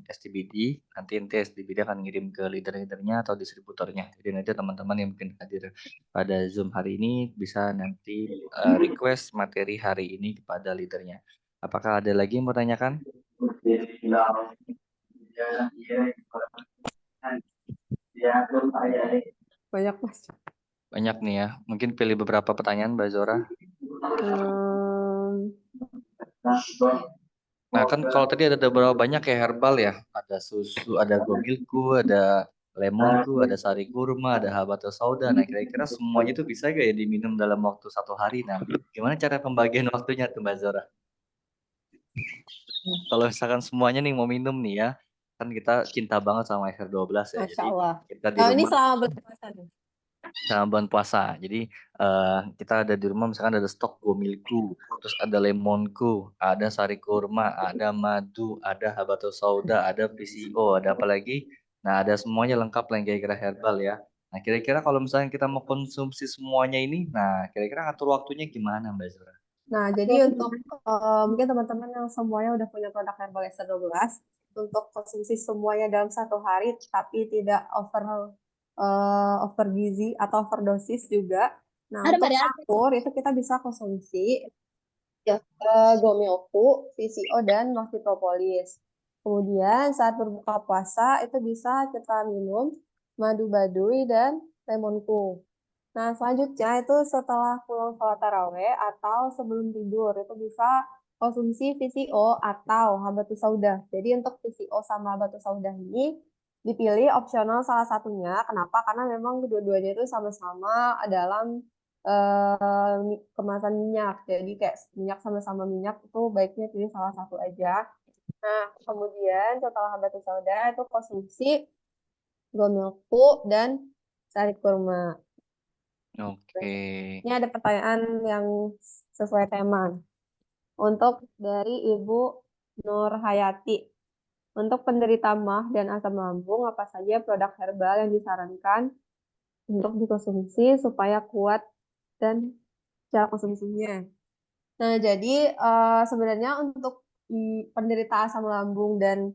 SDBD, nanti SDBD akan ngirim ke leader-leadernya atau distributornya. Jadi nanti teman-teman yang mungkin hadir pada Zoom hari ini bisa nanti request materi hari ini kepada leadernya. Apakah ada lagi yang mau tanyakan? Banyak Mas. banyak nih ya. Mungkin pilih beberapa pertanyaan Mbak Zora. Hmm, Nah kan kalau tadi ada beberapa banyak kayak herbal ya. Ada susu, ada gomilku, ada lemonku, ada sari kurma, ada habatus sauda. Nah kira-kira semuanya itu bisa gak ya diminum dalam waktu 1 hari? Nah gimana cara pembagian waktunya tuh Mbak Zora? Kalau misalkan semuanya nih mau minum nih ya, kan kita cinta banget sama SR12 ya. Masya Jadi Allah. kita di Oh, ini rumah selama bulan puasa nih. sama bulan puasa. Jadi kita ada di rumah misalkan ada stok gomilku, terus ada lemonku, ada sari kurma, ada madu, ada habatus sauda, ada PCO, ada apa lagi? Nah, ada semuanya lengkap lah yang kira-kira herbal ya. Nah, kira-kira kalau misalnya kita mau konsumsi semuanya ini, nah kira-kira atur waktunya gimana Mbak Zura? Nah, jadi untuk mungkin teman-teman yang semuanya udah punya produk Herbal Ester 12, untuk konsumsi semuanya dalam 1 hari, tapi tidak over gizi atau overdosis juga. Nah, untuk atur itu kita bisa konsumsi Gomilku, VCO, dan Nasi Propolis. Kemudian saat berbuka puasa itu bisa kita minum madu baduy dan lemonku. Nah, selanjutnya itu setelah pulang sholat taraweh atau sebelum tidur itu bisa konsumsi VCO atau habatus sauda. Jadi untuk VCO sama habatus sauda ini dipilih opsional salah satunya. Kenapa? Karena memang kedua-duanya itu sama-sama dalam kemasan minyak. Jadi kayak minyak sama-sama minyak itu baiknya pilih salah satu aja. Nah, kemudian setelah habatus sauda itu konsumsi gomilku dan sari kurma. Oke. Ini ada pertanyaan yang sesuai tema. Untuk dari Ibu Nur Hayati. Untuk penderita MAH dan asam lambung, apa saja produk herbal yang disarankan untuk dikonsumsi supaya kuat dan cara konsumsinya? Nah, jadi sebenarnya untuk penderita asam lambung dan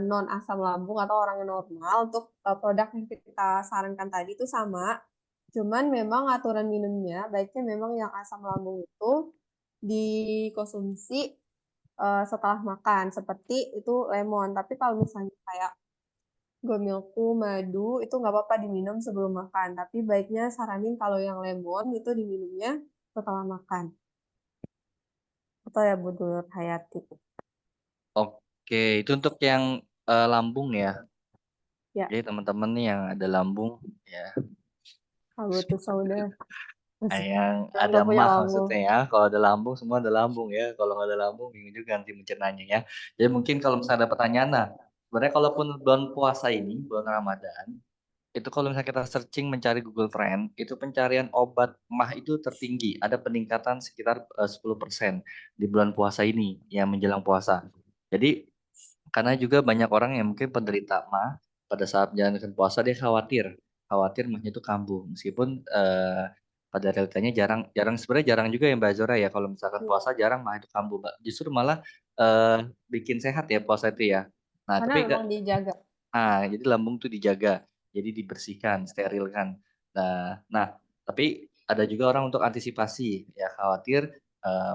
non asam lambung atau orang yang normal, untuk produk yang kita sarankan tadi itu sama. Cuman memang aturan minumnya baiknya memang yang asam lambung itu dikonsumsi setelah makan, seperti itu lemon. Tapi kalau misalnya kayak gomilku, madu, itu nggak apa-apa diminum sebelum makan. Tapi baiknya saranin kalau yang lemon itu diminumnya setelah makan. Atau ya Bu Nur Hayati. Oke, itu untuk yang lambung ya. Ya, Jadi teman-teman nih yang ada lambung ya, habatus sauda. yang Yang ada nggak punya mah lambung. maksudnya ya. Kalau ada lambung semua ada lambung ya. Kalau nggak ada lambung bingung juga nanti mencernanya ya. Jadi mungkin kalau misalnya ada pertanyaan, nah sebenarnya kalaupun bulan puasa ini, bulan Ramadan, itu kalau misalnya kita searching mencari Google Trend, itu pencarian obat mah itu tertinggi. Ada peningkatan sekitar 10% di bulan puasa ini yang menjelang puasa. Jadi karena juga banyak orang yang mungkin penderita mah pada saat menjalankan puasa dia khawatir mahnya itu kambuh. Meskipun pada realitanya jarang sebenarnya jarang juga ya Mbak Zora ya kalau misalkan puasa jarang mah itu kambuh, Mbak. Justru malah bikin sehat ya puasa itu ya. Nah, Karena tapi memang dijaga. jadi lambung tuh dijaga, jadi dibersihkan, sterilkan. Nah, tapi ada juga orang untuk antisipasi, ya khawatir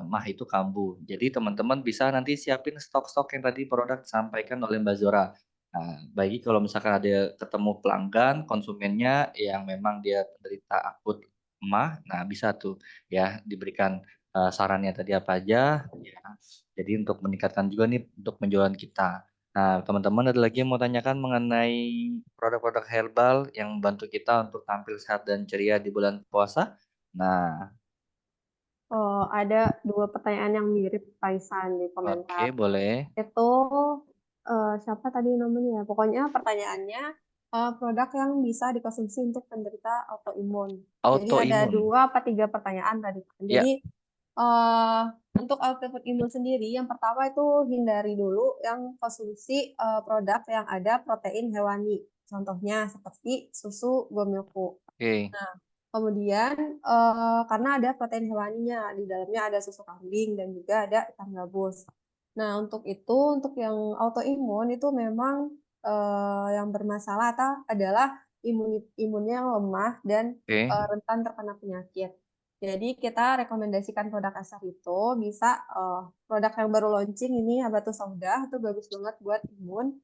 mah itu kambuh. Jadi teman-teman bisa nanti siapin stok-stok yang tadi produk disampaikan oleh Mbak Zora. Nah, bagi kalau misalkan ada ketemu pelanggan, konsumennya yang memang dia penderita akut mah, nah bisa tuh ya diberikan sarannya tadi apa aja, ya. Jadi untuk meningkatkan juga nih untuk penjualan kita. Nah, teman-teman ada lagi yang mau tanyakan mengenai produk-produk herbal yang membantu kita untuk tampil sehat dan ceria di bulan puasa? Nah, Oh, ada 2 pertanyaan yang mirip Paisan di oke, komentar. boleh. Itu siapa tadi namanya? Pokoknya pertanyaannya produk yang bisa dikonsumsi untuk penderita autoimun. Jadi ada Autoimun. 2 atau 3 pertanyaan tadi. Ya, Jadi eh, untuk autoimun sendiri, yang pertama itu hindari dulu yang konsumsi produk yang ada protein hewani. Contohnya seperti susu gomilku. oke. Nah, kemudian karena ada protein hewaninya, di dalamnya ada susu kambing dan juga ada ikan gabus. Nah, untuk itu, untuk yang autoimun itu memang yang bermasalah adalah imunnya yang lemah dan Oke. rentan terkena penyakit. Jadi kita rekomendasikan produk Asar itu bisa produk yang baru launching ini Habatus Sauda itu bagus banget buat imun.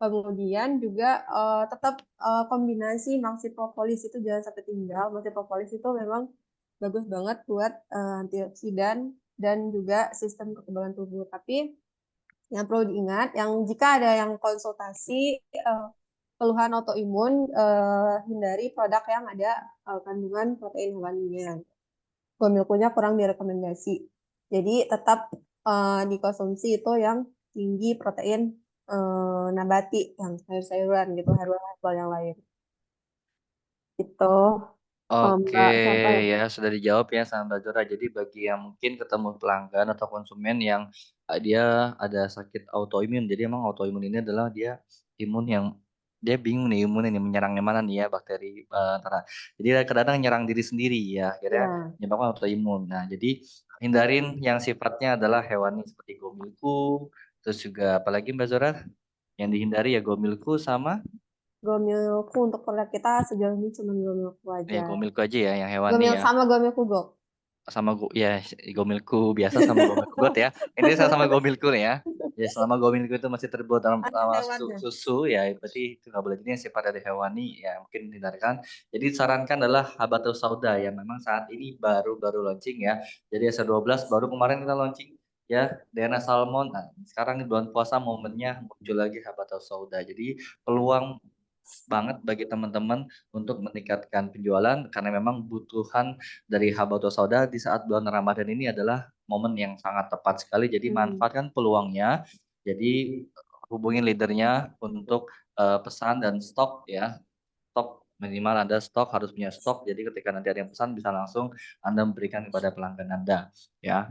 Kemudian juga tetap kombinasi maxi propolis itu jangan sampai tinggal. Maxi propolis itu memang bagus banget buat antioksidan dan juga sistem kekebalan tubuh. Tapi yang perlu diingat, yang jika ada yang konsultasi keluhan autoimun, hindari produk yang ada kandungan protein hewaninya. Gomilkunya kurang direkomendasi. Jadi tetap dikonsumsi itu yang tinggi protein nabati, yang sayur-sayuran gitu, herbal yang lain. Itu Oke, Mbak sampai ya sudah dijawab ya sama Mbak Zora. Jadi bagi yang mungkin ketemu pelanggan atau konsumen yang dia ada sakit autoimun. Jadi emang autoimun ini adalah dia imun yang dia bingung nih imun ini menyerang yang mana nih ya bakteri antara. Jadi kadang-kadang nyerang diri sendiri ya, akhirnya ya. menyebabkan autoimun. Nah, jadi hindarin yang sifatnya adalah hewani seperti gomilku, terus juga apalagi Mbak Zora yang dihindari ya gomilku sama Gomilku untuk produk kita sejauh ini cuma gomilku ya aja. gomilku aja ya yang hewani Gomil ya. sama gomilku Gok. Sama ya gomilku biasa sama gomilku got ya. Ini sama gomilku nih ya. Ya selama gomilku itu masih terbuat dalam Ada hewannya. susu ya berarti itu nggak boleh. Jadi yang sifat dari hewani ya mungkin dihindarkan. Jadi disarankan adalah habatus sauda yang memang saat ini baru launching ya. Jadi S12 baru kemarin kita launching ya DNA salmon. Nah, sekarang di bulan puasa momennya muncul lagi habatus sauda. Jadi peluang banget bagi teman-teman untuk meningkatkan penjualan karena memang butuhan dari habatus sauda di saat bulan Ramadan ini adalah momen yang sangat tepat sekali. Jadi manfaatkan peluangnya. Jadi hubungin leadernya untuk pesan dan stok ya. Stok minimal Anda stok harus punya stok. Jadi ketika nanti ada yang pesan bisa langsung Anda memberikan kepada pelanggan Anda ya.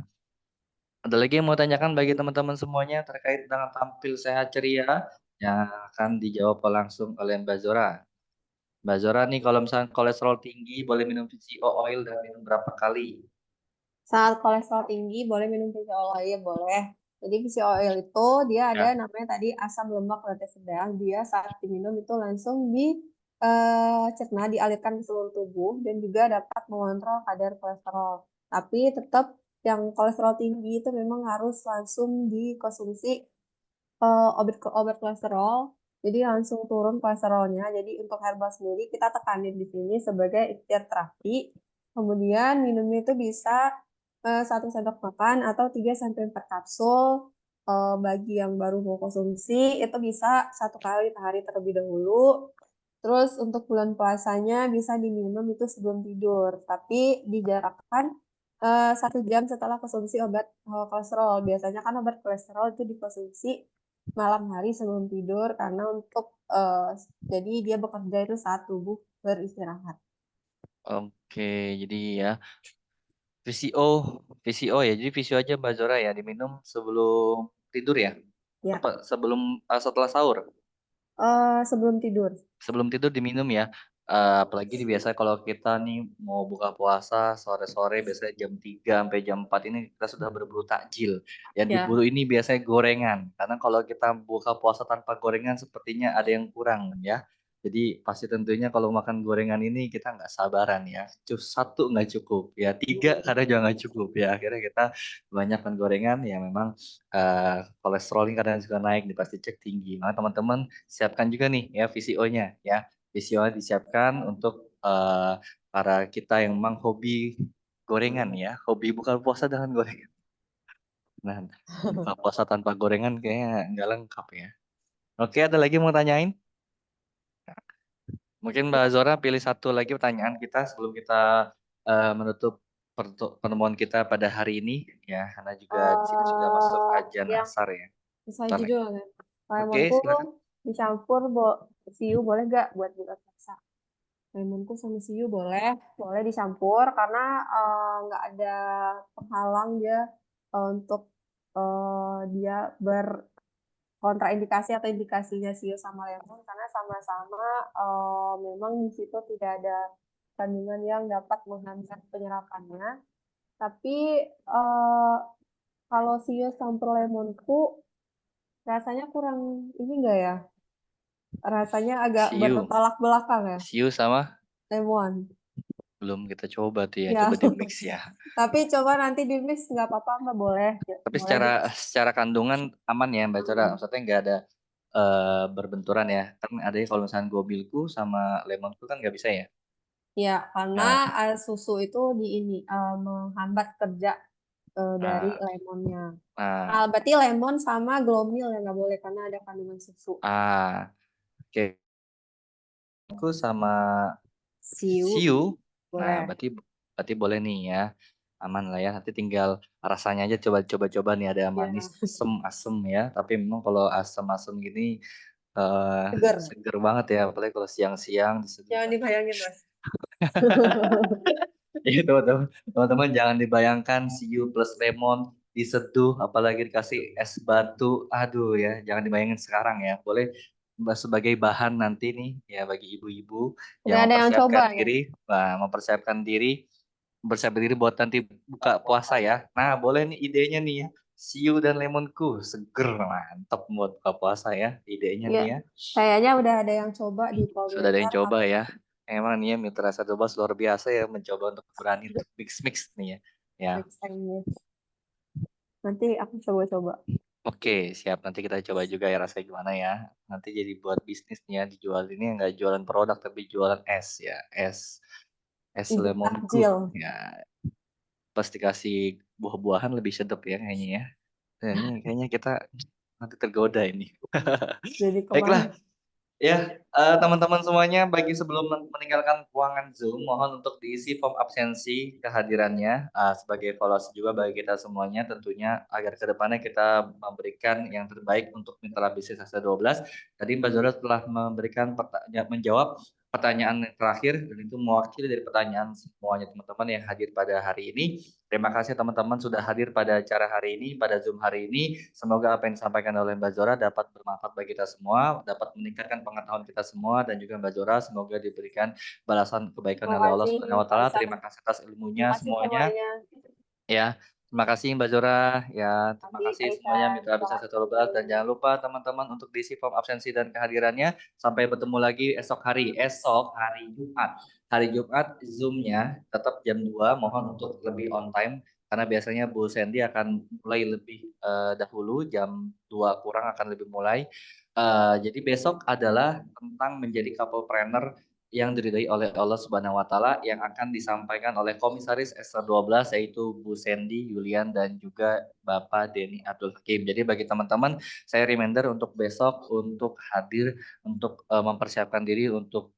Ada lagi yang mau tanyakan bagi teman-teman semuanya terkait dengan tampil sehat ceria yang akan dijawab langsung oleh Mbak Zora. Mbak Zora nih kalau misalnya kolesterol tinggi boleh minum VCO oil dan minum berapa kali? Saat kolesterol tinggi boleh minum fish oil, ya boleh. Jadi fish oil itu dia ada Ya. namanya tadi asam lemak relatif sedang. Dia saat diminum itu langsung cerna, dialirkan ke seluruh tubuh dan juga dapat mengontrol kadar kolesterol. Tapi tetap yang kolesterol tinggi itu memang harus langsung dikonsumsi obat kolesterol. Jadi langsung turun kolesterolnya. Jadi untuk herbal sendiri kita tekanin di sini sebagai ikhtiar terapi. Kemudian minumnya itu bisa 1 sendok makan atau 3 sampai 4 kapsul. Bagi yang baru mau konsumsi itu bisa 1 kali per hari terlebih dahulu. Terus untuk bulan puasanya bisa diminum itu sebelum tidur, tapi dijarakkan 1 jam setelah konsumsi obat kolesterol. Biasanya kan obat kolesterol itu dikonsumsi malam hari sebelum tidur karena untuk jadi dia bekerja itu saat tubuh beristirahat. Oke, jadi ya VCO, VCO ya. Jadi VCO aja Mbak Zora ya diminum sebelum tidur ya. Ya, Apa sebelum setelah sahur? sebelum tidur. Sebelum tidur diminum ya. Apalagi di biasa kalau kita nih mau buka puasa sore-sore biasanya jam 3 sampai jam 4 ini kita sudah berburu takjil. Yang Ya. diburu ini biasanya gorengan. Karena kalau kita buka puasa tanpa gorengan sepertinya ada yang kurang ya. Jadi pasti tentunya kalau makan gorengan ini kita nggak sabaran ya. Satu nggak cukup ya. Tiga kadang juga nggak cukup ya. Akhirnya kita banyak makan gorengan ya memang kolesterol ini kadang juga naik nih pasti cek tinggi. Maka teman-teman siapkan juga nih ya VCO-nya ya. VCO disiapkan untuk para kita yang memang hobi gorengan ya, hobi buka puasa dengan gorengan. Nah, buka puasa tanpa gorengan kayaknya nggak lengkap ya. Oke, ada lagi mau tanyain? Mungkin Mbak Zora pilih satu lagi pertanyaan kita sebelum kita menutup pertemuan kita pada hari ini ya, karena juga di sini sudah masuk ajan Yang asar ya. bisa Bentar nih. judul kan. Oke, Lemonku silakan. dicampur siu boleh gak buat buka puasa? Lemonku sama siu boleh, boleh dicampur karena nggak ada penghalang dia untuk dia berkontraindikasi atau indikasinya siu sama lemon karena sama-sama memang di situ tidak ada kandungan yang dapat menghambat penyerapannya. Tapi kalau siu campur lemonku rasanya kurang ini enggak ya? Rasanya agak Siu. bertolak belakang ya, Siu sama lemon. belum kita coba tuh ya, Ya, coba di mix ya. tapi coba nanti di mix nggak apa-apa, nggak boleh. Tapi Boleh secara kandungan aman ya Mbak Zora, maksudnya nggak ada berbenturan ya. Kan ada kalau misalnya Gobilku sama Lemonku kan nggak bisa ya. Ya, karena Nah, susu itu menghambat kerja dari nah, lemonnya. nah, Berarti lemon sama glomil yang nggak boleh karena ada kandungan susu. oke. Aku sama Siu Siu. Nah, boleh. berarti boleh nih ya. Aman lah ya. Nanti tinggal rasanya aja coba nih ada Ya, manis, asem ya. Tapi memang kalau asem-asem gini seger. seger banget ya. Apalagi kalau siang-siang diseduh. Jangan dibayangin, Mas. Iya teman-teman jangan dibayangkan Siu plus lemon diseduh, apalagi dikasih es batu. Aduh ya, jangan dibayangin sekarang ya. Boleh sebagai bahan nanti nih ya bagi ibu-ibu Udah yang ada yang coba ya? mempersiapkan diri buat nanti buka puasa ya. Nah, boleh nih idenya nih ya. Siu dan lemonku seger mantap buat buka puasa ya idenya Iya. nih ya. Kayaknya udah ada yang coba di Sudah ada yang komentar. coba ya. Emang nih ya Mitra Sadobas luar biasa ya mencoba untuk berani untuk mix nih ya. Ya. Next time ya. Nanti aku coba-coba. Oke, siap. Nanti kita coba juga ya rasanya gimana ya. Nanti jadi buat bisnis nih ya dijual ini nggak jualan produk tapi jualan es ya. Es Ibu lemonku takjil. ya. Pasti kasih buah-buahan lebih sedap ya kayaknya ya. Dan ini kayaknya kita nanti tergoda ini. Jadi Baiklah, kemarin. ya, teman-teman semuanya, bagi sebelum meninggalkan ruangan Zoom, mohon untuk diisi form absensi kehadirannya sebagai evaluasi juga bagi kita semuanya tentunya agar kedepannya kita memberikan yang terbaik untuk Mitra Bisnis Asa 12. Tadi Mbak Zora telah menjawab pertanyaan yang terakhir dan itu mewakili dari pertanyaan semuanya teman-teman yang hadir pada hari ini. Terima kasih teman-teman sudah hadir pada acara hari ini, pada Zoom hari ini. Semoga apa yang disampaikan oleh Mbak Zora dapat bermanfaat bagi kita semua, dapat meningkatkan pengetahuan kita semua, dan juga Mbak Zora semoga diberikan balasan kebaikan Terima oleh Allah kasih, Subhanahu Wa Pak Taala. Isa. Terima kasih atas Terima ilmunya kasih semuanya. semuanya. Ya, terima kasih Mbak Zora. Ya, terima Terima kasih kasih, semuanya Pak Mitra Bisnis 112 dan jangan lupa teman-teman untuk diisi form absensi dan kehadirannya. Sampai bertemu lagi esok hari Jumat. Hari Jumat Zoom-nya tetap jam 2, mohon untuk lebih on time karena biasanya Bu Sandy akan mulai lebih dahulu jam 2 kurang akan lebih mulai. Jadi besok adalah tentang menjadi couple planner yang diridhai oleh Allah Subhanahu wa taala yang akan disampaikan oleh Komisaris SR12 yaitu Bu Sandy Yulian dan juga Bapak Denny Abdul Hakim. Jadi bagi teman-teman saya reminder untuk besok untuk hadir untuk mempersiapkan diri untuk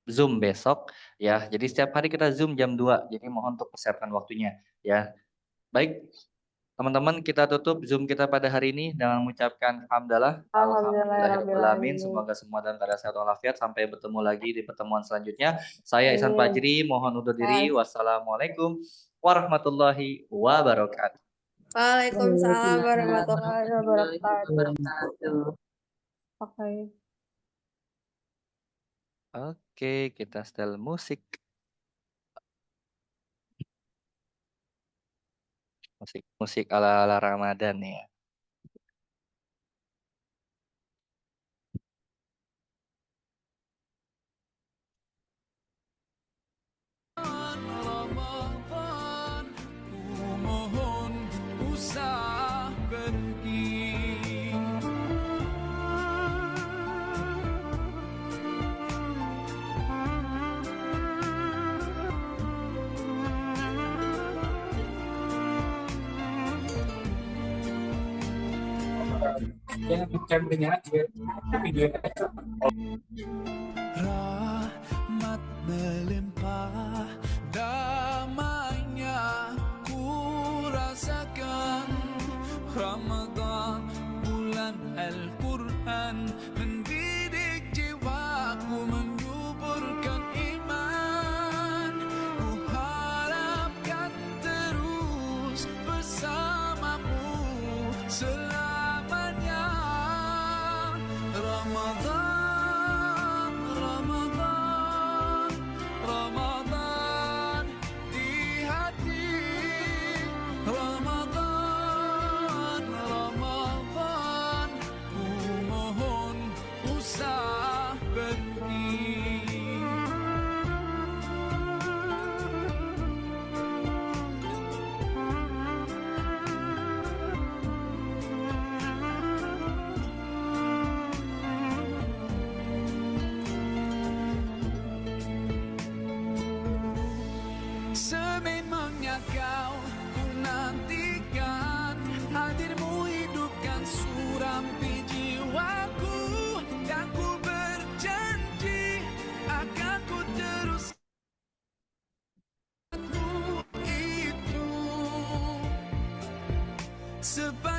Zoom besok ya. Jadi setiap hari kita Zoom jam 2. Jadi mohon untuk persiapkan waktunya ya. Baik, teman-teman, kita tutup Zoom kita pada hari ini dengan mengucapkan hamdalah, alhamdulillahirobbilalamin. Alhamdulillahirobbilalamin. Semoga semua dalam keadaan sehat walafiat. Sampai bertemu lagi di pertemuan selanjutnya. Saya Ihsan Fajri, mohon undur diri. Wassalamualaikum warahmatullahi wabarakatuh. Waalaikumsalam warahmatullahi wabarakatuh. wabarakatuh. Oke. Oke, kita setel musik. Musik ala-ala Ramadan ya. Ramadan, ku mohon usah pergi. Rahmat melimpah, damainya ku rasakan. Ramadan, bulan Al-Quran, mendidik jiwaku, menyuburkan iman. Ku harapkan terus bersamamu selamanya. Ramadan, Ramadan, sepanjang